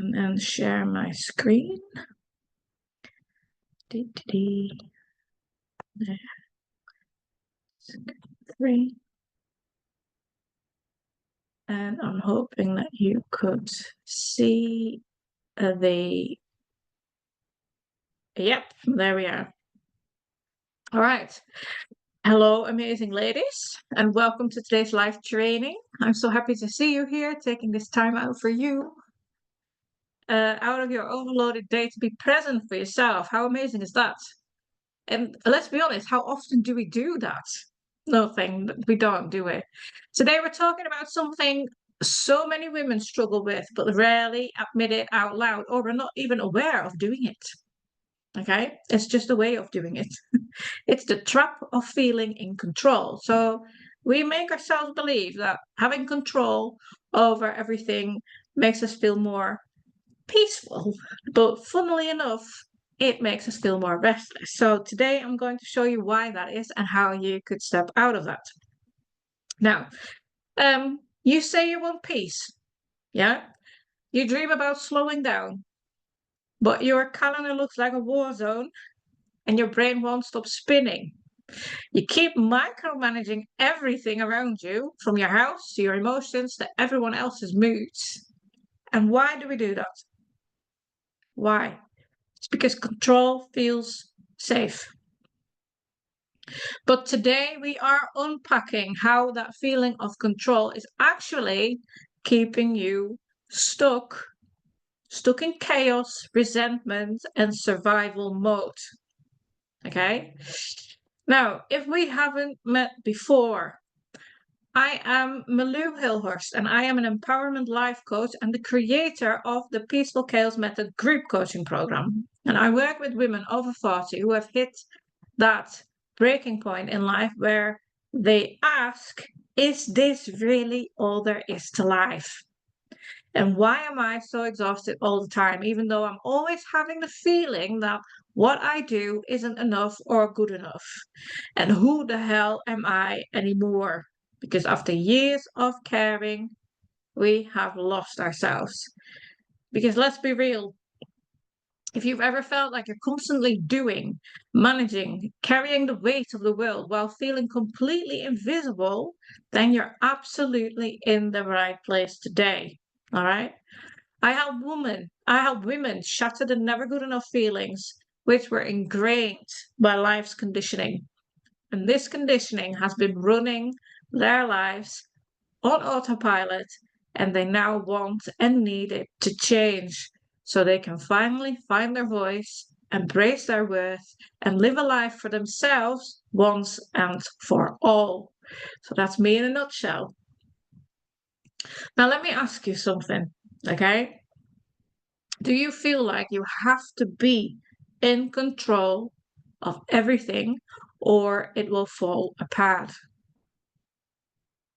and then share my screen. There. 3. And I'm hoping that you could see yep, there we are. All right. Hello, amazing ladies, and welcome to today's live training. I'm so happy to see you here, taking this time out for you, out of your overloaded day to be present for yourself. How amazing is that? And let's be honest, how often do we do that? Nothing, we don't, do we? Today we're talking about something so many women struggle with, but rarely admit it out loud, or are not even aware of doing it. Okay, it's just a way of doing it. It's the trap of feeling in control. So we make ourselves believe that having control over everything makes us feel more peaceful, but funnily enough, it makes us feel more restless. So today I'm going to show you why that is and how you could step out of that. Now, you say you want peace, yeah? You dream about slowing down, but your calendar looks like a war zone and your brain won't stop spinning. You keep micromanaging everything around you, from your house to your emotions to everyone else's moods. And why do we do that? Why? It's because control feels safe. But today we are unpacking how that feeling of control is actually keeping you stuck in chaos, resentment, and survival mode. Okay? Now, if we haven't met before, I am Milou Hilhorst, and I am an empowerment life coach and the creator of the Peaceful Chaos Method group coaching program. And I work with women over 40 who have hit that breaking point in life where they ask, is this really all there is to life? And why am I so exhausted all the time, even though I'm always having the feeling that what I do isn't enough or good enough? And who the hell am I anymore? Because after years of caring, we have lost ourselves. Because let's be real, if you've ever felt like you're constantly doing, managing, carrying the weight of the world while feeling completely invisible, then you're absolutely in the right place today. All right? I help women shatter the never good enough feelings which were ingrained by life's conditioning. And this conditioning has been running their lives on autopilot, and they now want and need it to change so they can finally find their voice, embrace their worth, and live a life for themselves once and for all. So that's me in a nutshell. Now, let me ask you something, okay? Do you feel like you have to be in control of everything or it will fall apart?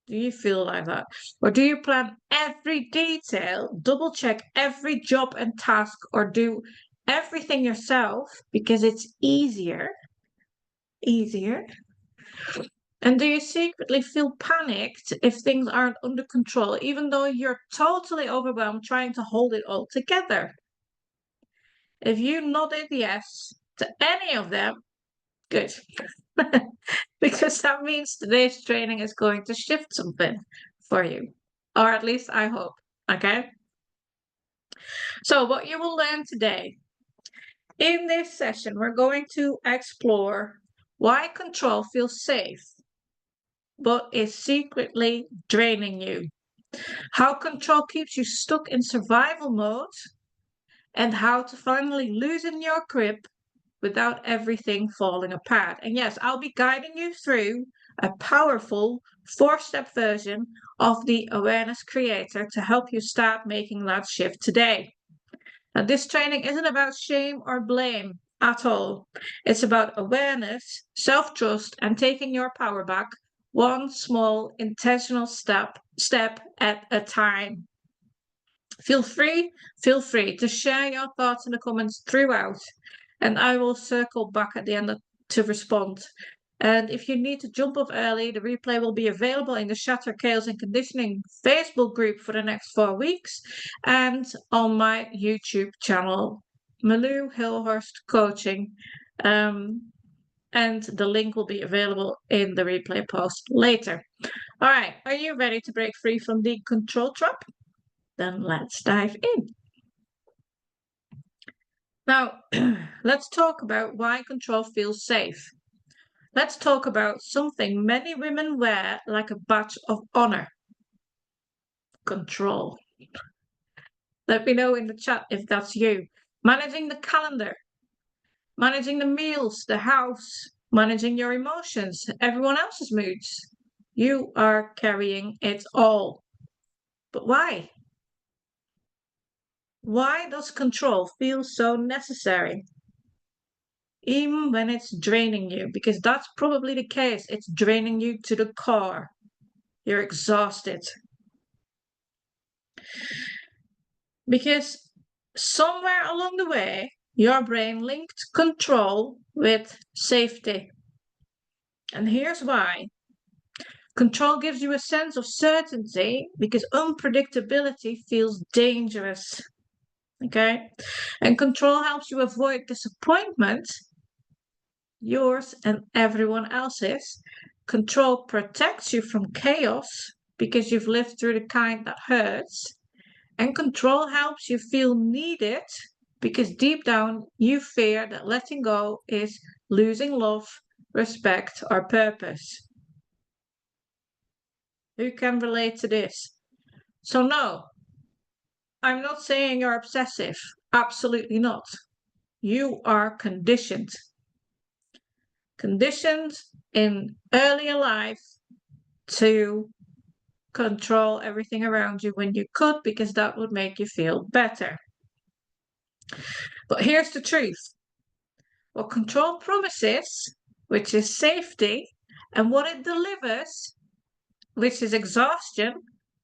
Do you feel like that? Or do you plan every detail, double check every job and task, or do everything yourself because it's easier? And do you secretly feel panicked if things aren't under control, even though you're totally overwhelmed trying to hold it all together? If you nodded yes to any of them, good. Because that means today's training is going to shift something for you. Or at least I hope. Okay? So what you will learn today, in this session, we're going to explore why control feels safe, but is secretly draining you. How control keeps you stuck in survival mode, and how to finally loosen your grip without everything falling apart. And yes, I'll be guiding you through a powerful 4-step version of the Awareness Creator to help you start making that shift today. Now, this training isn't about shame or blame at all. It's about awareness, self-trust, and taking your power back one small intentional step at a time. Feel free to share your thoughts in the comments throughout, and I will circle back at the end to respond. And if you need to jump off early, the replay will be available in the Shatter Chaos and Conditioning Facebook group for the next 4 weeks and on my YouTube channel, Milou Hilhorst Coaching. And the link will be available in the replay post later. All right, are you ready to break free from the control trap? Then let's dive in. Now, let's talk about why control feels safe. Let's talk about something many women wear like a badge of honor. Control. Let me know in the chat if that's you. Managing the calendar, managing the meals, the house, managing your emotions, everyone else's moods. You are carrying it all. But why? Why does control feel so necessary? Even when it's draining you, because that's probably the case. It's draining you to the core. You're exhausted. Because somewhere along the way, your brain linked control with safety. And here's why. Control gives you a sense of certainty because unpredictability feels dangerous. Okay? And control helps you avoid disappointment, yours and everyone else's. Control protects you from chaos because you've lived through the kind that hurts. And control helps you feel needed because deep down you fear that letting go is losing love, respect, or purpose. Who can relate to this? So no, I'm not saying you're obsessive. Absolutely not. You are conditioned. Conditioned in earlier life to control everything around you when you could, because that would make you feel better. But here's the truth. What control promises, which is safety, and what it delivers, which is exhaustion,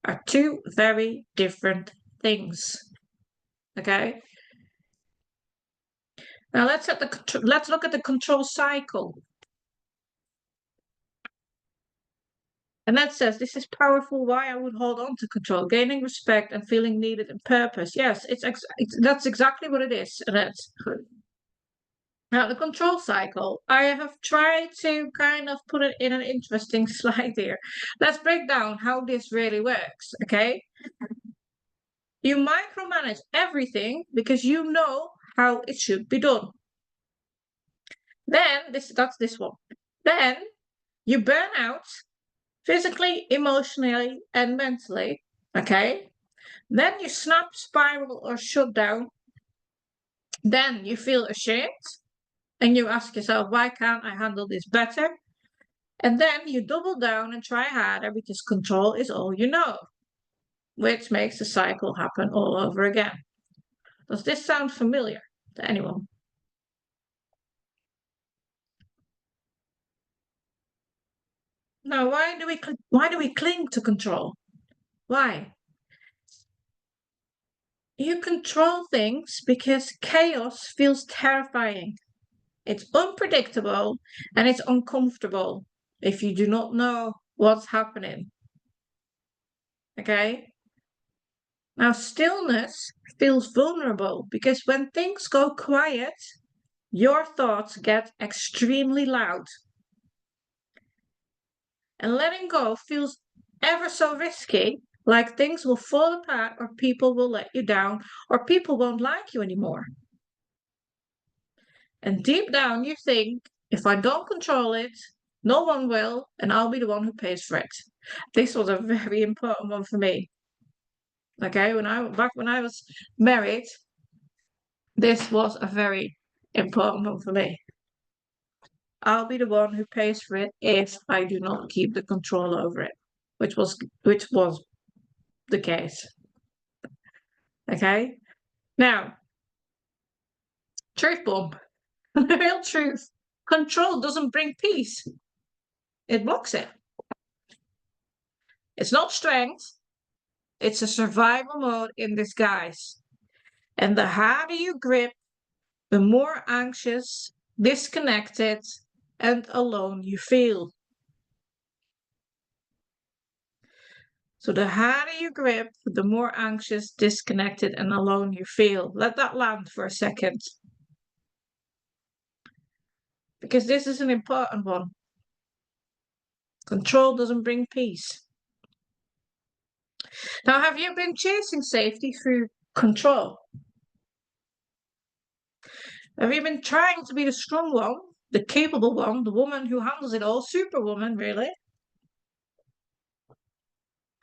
are two very different things. Okay? Now let's look at the control cycle. And that says, this is powerful, why I would hold on to control, gaining respect and feeling needed and purpose. Yes, that's exactly what it is. And that's now the control cycle. I have tried to kind of put it in an interesting slide here. Let's break down how this really works, okay? You micromanage everything because you know how it should be done. Then, that's this one. Then you burn out physically, emotionally, and mentally, okay? Then you snap, spiral, or shut down. Then you feel ashamed and you ask yourself, why can't I handle this better? And then you double down and try harder because control is all you know, which makes the cycle happen all over again. Does this sound familiar to anyone? Now, why do we cling to control? Why? You control things because chaos feels terrifying. It's unpredictable and it's uncomfortable if you do not know what's happening. Okay? Now, stillness feels vulnerable because when things go quiet, your thoughts get extremely loud. And letting go feels ever so risky, like things will fall apart or people will let you down or people won't like you anymore. And deep down you think, if I don't control it, no one will, and I'll be the one who pays for it. This was a very important one for me. Okay, back when I was married, this was a very important one for me. I'll be the one who pays for it if I do not keep the control over it, which was the case. Okay, now, truth bomb, the real truth. Control doesn't bring peace. It blocks it. It's not strength. It's a survival mode in disguise. And the harder you grip, the more anxious, disconnected, and alone you feel. So the harder you grip, the more anxious, disconnected, and alone you feel. Let that land for a second. Because this is an important one. Control doesn't bring peace. Now, have you been chasing safety through control? Have you been trying to be the strong one, the capable one, the woman who handles it all? Superwoman, really?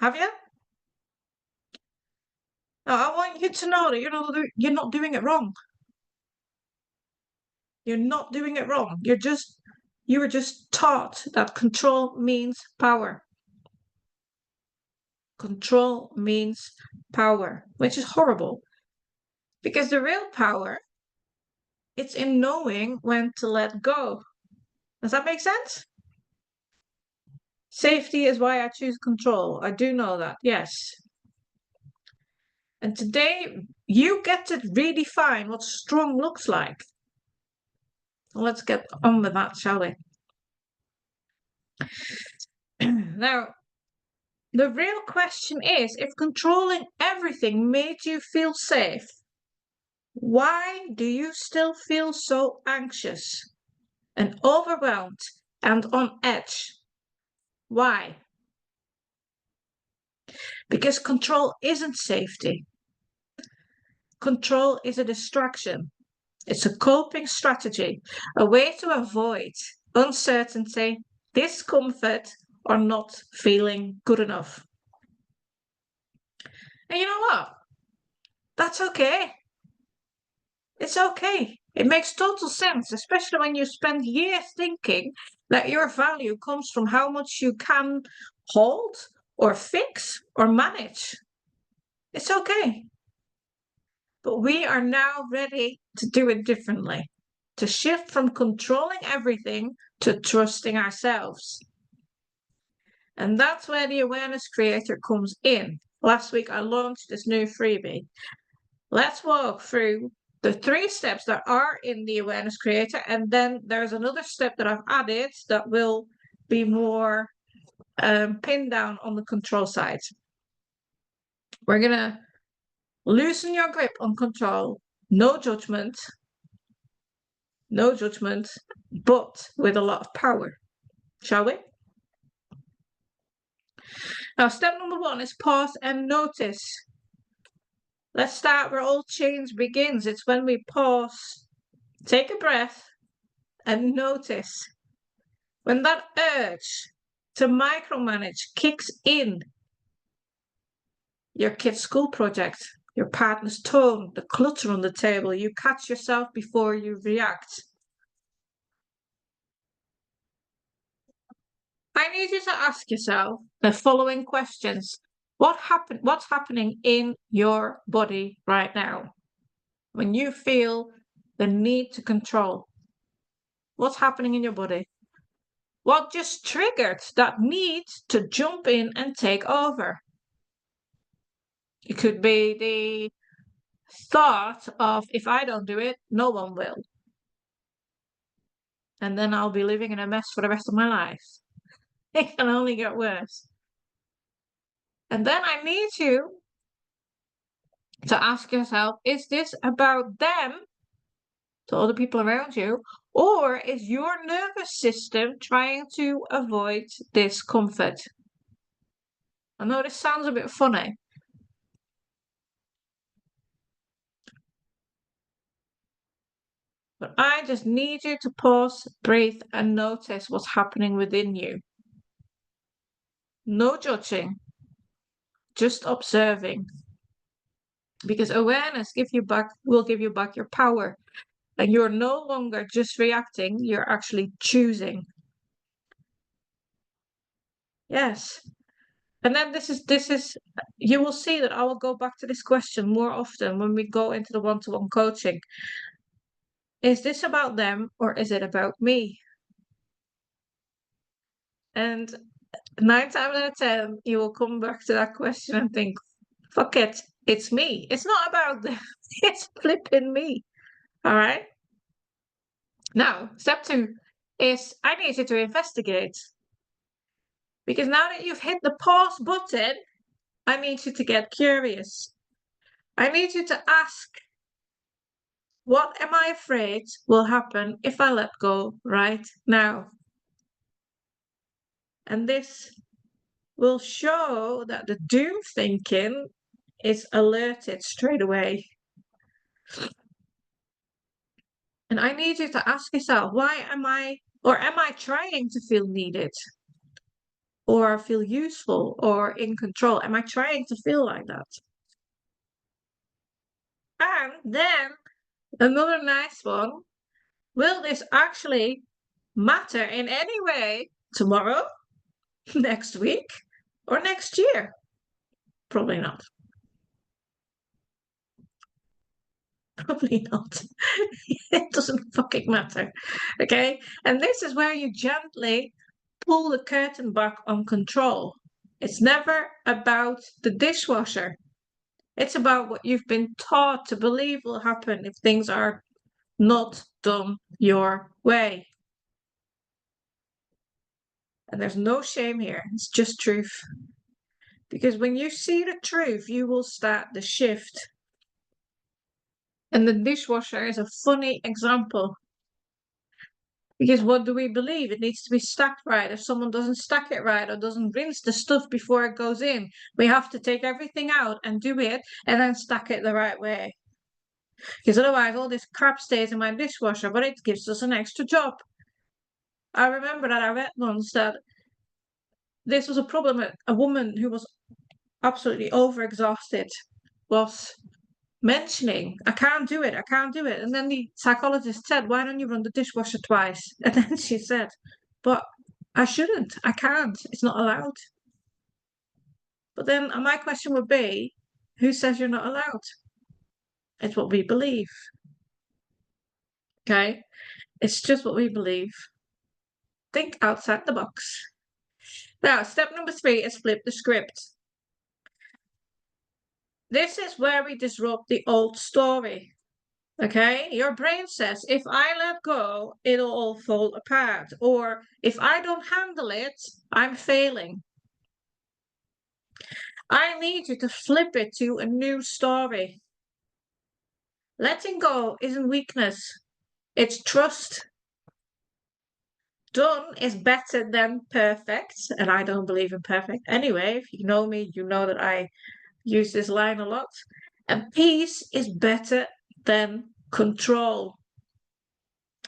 Have you? Now, I want you to know that you're not doing it wrong. You're not doing it wrong. You were just taught that control means power. Control means power, which is horrible. Because the real power, it's in knowing when to let go. Does that make sense? Safety is why I choose control. I do know that, yes. And today, you get to redefine what strong looks like. Let's get on with that, shall we? Now, the real question is, if controlling everything made you feel safe, why do you still feel so anxious and overwhelmed and on edge? Why? Because control isn't safety. Control is a distraction. It's a coping strategy, a way to avoid uncertainty, discomfort, or not feeling good enough. And you know what? That's okay. It's okay. It makes total sense, especially when you spend years thinking that your value comes from how much you can hold or fix or manage. It's okay. But we are now ready to do it differently, to shift from controlling everything to trusting ourselves. And that's where the awareness creator comes in. Last week, I launched this new freebie. Let's walk through the 3 steps that are in the awareness creator. And then there's another step that I've added that will be more pinned down on the control side. We're going to loosen your grip on control. No judgment, but with a lot of power. Shall we? Now, step number 1 is pause and notice. Let's start where all change begins. It's when we pause, take a breath, and notice. When that urge to micromanage kicks in, your kid's school project, your partner's tone, the clutter on the table, you catch yourself before you react. I need you to ask yourself the following questions. What's happening in your body right now when you feel the need to control? What's happening in your body? What just triggered that need to jump in and take over? It could be the thought of, if I don't do it, no one will. And then I'll be living in a mess for the rest of my life. It can only get worse. And then I need you to ask yourself, is this about them, to other people around you, or is your nervous system trying to avoid discomfort? I know this sounds a bit funny. But I just need you to pause, breathe, and notice what's happening within you. No judging, just observing. Because awareness will give you back your power. And you're no longer just reacting, you're actually choosing. Yes. And then this is you will see that I will go back to this question more often when we go into the one-to-one coaching. Is this about them or is it about me? And 9 times out of 10, you will come back to that question and think, fuck it, it's me. It's not about them, it's flipping me. All right. Now, step 2, is I need you to investigate. Because now that you've hit the pause button, I need you to get curious. I need you to ask, what am I afraid will happen if I let go right now? And this will show that the doom thinking is alerted straight away. And I need you to ask yourself, why am I trying to feel needed or feel useful or in control? Am I trying to feel like that? And then another nice one, will this actually matter in any way tomorrow, next week, or next year? Probably not. Probably not. It doesn't fucking matter. Okay? And this is where you gently pull the curtain back on control. It's never about the dishwasher. It's about what you've been taught to believe will happen if things are not done your way. And there's no shame here. It's just truth. Because when you see the truth, you will start the shift. And the dishwasher is a funny example. Because what do we believe? It needs to be stacked right. If someone doesn't stack it right or doesn't rinse the stuff before it goes in, we have to take everything out and do it and then stack it the right way. Because otherwise all this crap stays in my dishwasher, but it gives us an extra job. I remember that I read once that this was a problem. A woman who was absolutely overexhausted was mentioning, I can't do it. And then the psychologist said, why don't you run the dishwasher twice? And then she said, but I shouldn't. I can't. It's not allowed. But then my question would be, who says you're not allowed? It's what we believe. Okay? It's just what we believe. Think outside the box. Now, step number 3 is flip the script. This is where we disrupt the old story. Okay, your brain says, if I let go, it'll all fall apart. Or if I don't handle it, I'm failing. I need you to flip it to a new story. Letting go isn't weakness, it's trust. Done is better than perfect. And I don't believe in perfect anyway. If you know me, you know that I use this line a lot. And peace is better than control.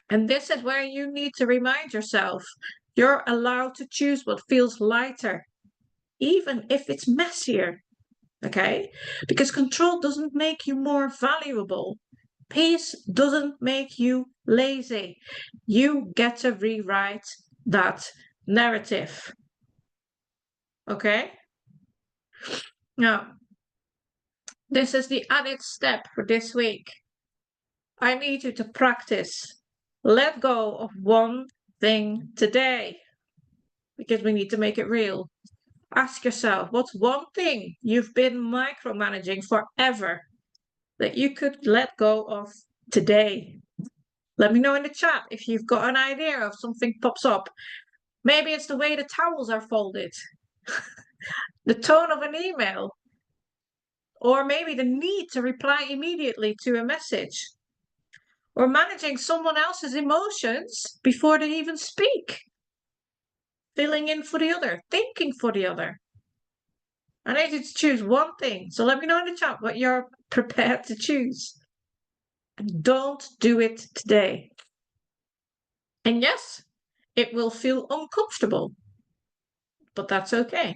And this is where you need to remind yourself you're allowed to choose what feels lighter, even if it's messier. Okay? Because control doesn't make you more valuable. Peace doesn't make you lazy. You get to rewrite that narrative. Okay? Now, this is the added step for this week. I need you to practice. Let go of one thing today because we need to make it real. Ask yourself, what's one thing you've been micromanaging forever that you could let go of today? Let me know in the chat if you've got an idea of something pops up. Maybe it's the way the towels are folded, the tone of an email, or maybe the need to reply immediately to a message, or managing someone else's emotions before they even speak, filling in for the other, thinking for the other. I need you to choose one thing. So let me know in the chat what you're prepared to choose. And don't do it today. And yes, it will feel uncomfortable, but that's okay.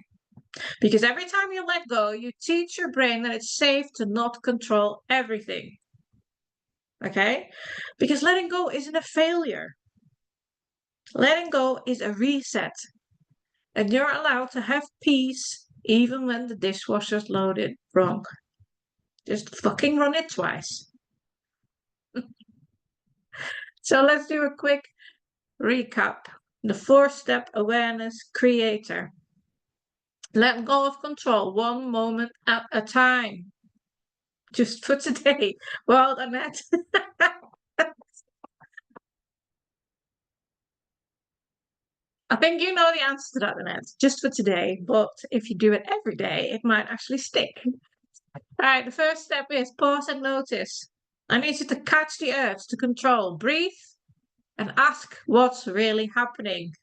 Because every time you let go, you teach your brain that it's safe to not control everything. Okay? Because letting go isn't a failure. Letting go is a reset. And you're allowed to have peace even when the dishwasher's loaded wrong. Just fucking run it twice. So let's do a quick recap. The 4-step awareness creator. Let go of control one moment at a time. Just for today. Well, Annette. I think you know the answer to that, Annette, just for today. But if you do it every day, it might actually stick. All right, the first step is pause and notice. I need you to catch the urge to control. Breathe and ask what's really happening.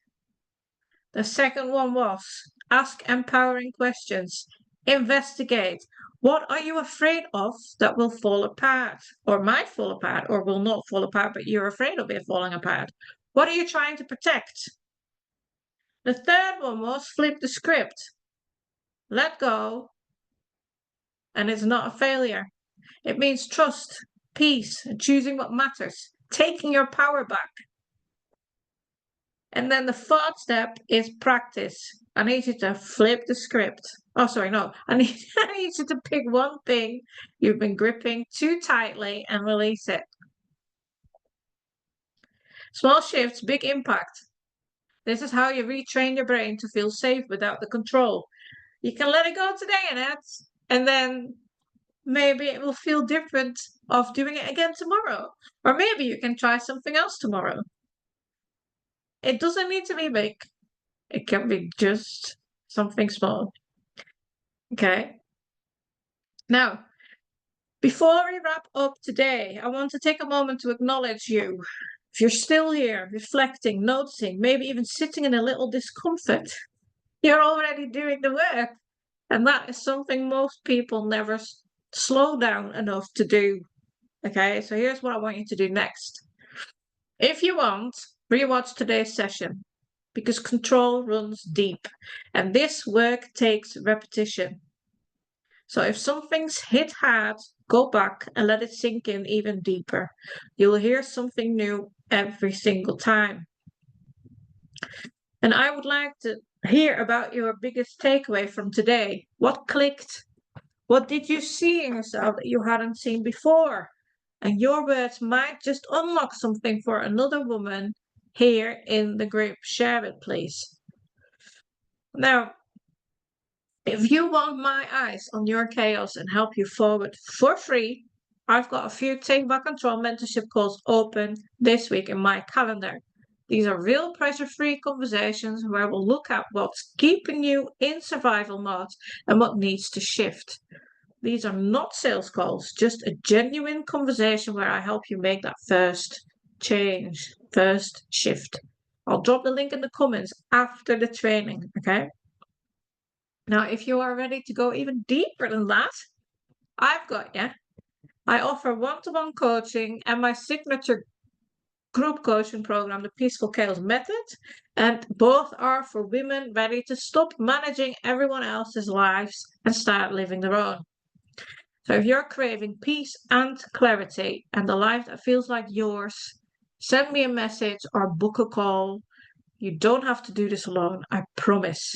The second one was ask empowering questions. Investigate. What are you afraid of that will fall apart or might fall apart or will not fall apart, but you're afraid of it falling apart? What are you trying to protect? The third one was flip the script. Let go. And it's not a failure. It means trust, peace, and choosing what matters, taking your power back. And then the fourth step is practice. I need you to flip the script. Oh, sorry, no. I need you to pick one thing you've been gripping too tightly and release it. Small shifts, big impact. This is how you retrain your brain to feel safe without the control. You can let it go today, Annette, and then maybe it will feel different of doing it again tomorrow. Or maybe you can try something else tomorrow. It doesn't need to be big. It can be just something small. Okay. Now, before we wrap up today, I want to take a moment to acknowledge you. If you're still here, reflecting, noticing, maybe even sitting in a little discomfort, you're already doing the work. And that is something most people never slow down enough to do. Okay, so here's what I want you to do next. If you want, rewatch today's session because control runs deep and this work takes repetition. So if something's hit hard, go back and let it sink in even deeper. You'll hear something new every single time. And I would like to hear about your biggest takeaway from today. What clicked? What did you see in yourself that you hadn't seen before? And your words might just unlock something for another woman here in the group. Share it, please. Now, if you want my eyes on your chaos and help you forward for free, I've got a few Take Back Control mentorship calls open this week in my calendar. These are real pressure-free conversations where we'll look at what's keeping you in survival mode and what needs to shift. These are not sales calls, just a genuine conversation where I help you make that first change, first shift. I'll drop the link in the comments after the training, okay? Now, if you are ready to go even deeper than that, I've got you. I offer one-to-one coaching and my signature group coaching program, the Peaceful Chaos Method, and both are for women ready to stop managing everyone else's lives and start living their own. So if you're craving peace and clarity and a life that feels like yours, send me a message or book a call. You don't have to do this alone, I promise.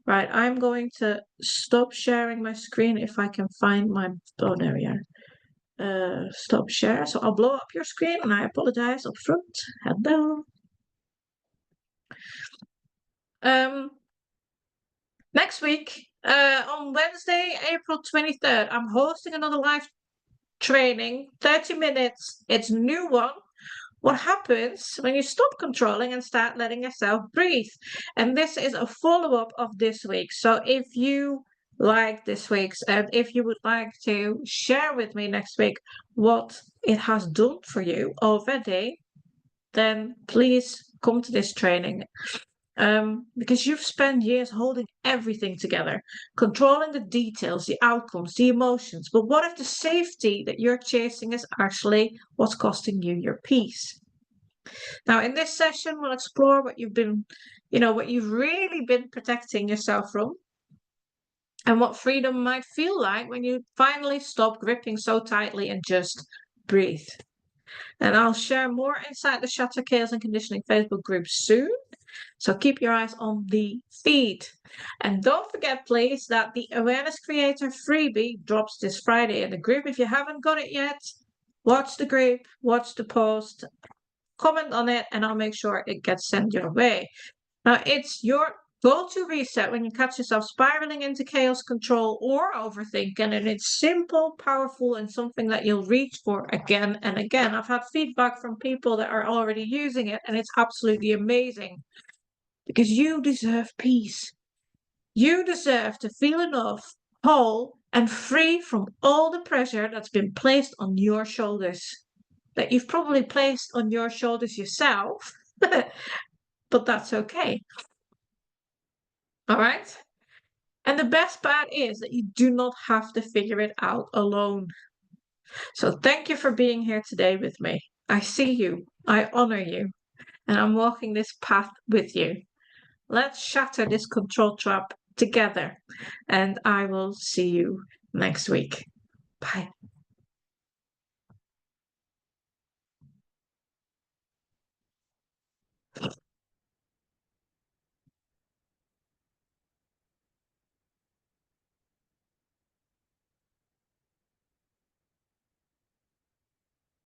Right, I'm going to stop sharing my screen if I can find my, oh, there we are. Stop share. So I'll blow up your screen and I apologize up front. Hello. Next week, on Wednesday, April 23rd, I'm hosting another live training, 30 minutes. It's a new one. What happens when you stop controlling and start letting yourself breathe? And this is a follow-up of this week. So if you like this week's and if you would like to share with me next week what it has done for you already, then please come to this training. Because you've spent years holding everything together, controlling the details, the outcomes, the emotions. But what if the safety that you're chasing is actually what's costing you your peace? Now, in this session, we'll explore what you've been, what you've really been protecting yourself from and what freedom might feel like when you finally stop gripping so tightly and just breathe. And I'll share more inside the Shatter Chaos and Conditioning Facebook group soon. So keep your eyes on the feed. And don't forget, please, that the Awareness Creator freebie drops this Friday in the group. If you haven't got it yet, watch the group, watch the post, comment on it, and I'll make sure it gets sent your way. Now, it's your go-to reset when you catch yourself spiraling into chaos, control, or overthinking. And it's simple, powerful, and something that you'll reach for again and again. I've had feedback from people that are already using it, and it's absolutely amazing. because you deserve peace. You deserve to feel enough, whole, and free from all the pressure that's been placed on your shoulders. That you've probably placed on your shoulders yourself, but that's okay. All right? And the best part is that you do not have to figure it out alone. So thank you for being here today with me. I see you, I honor you, and I'm walking this path with you. Let's shatter this control trap together, and I will see you next week. Bye.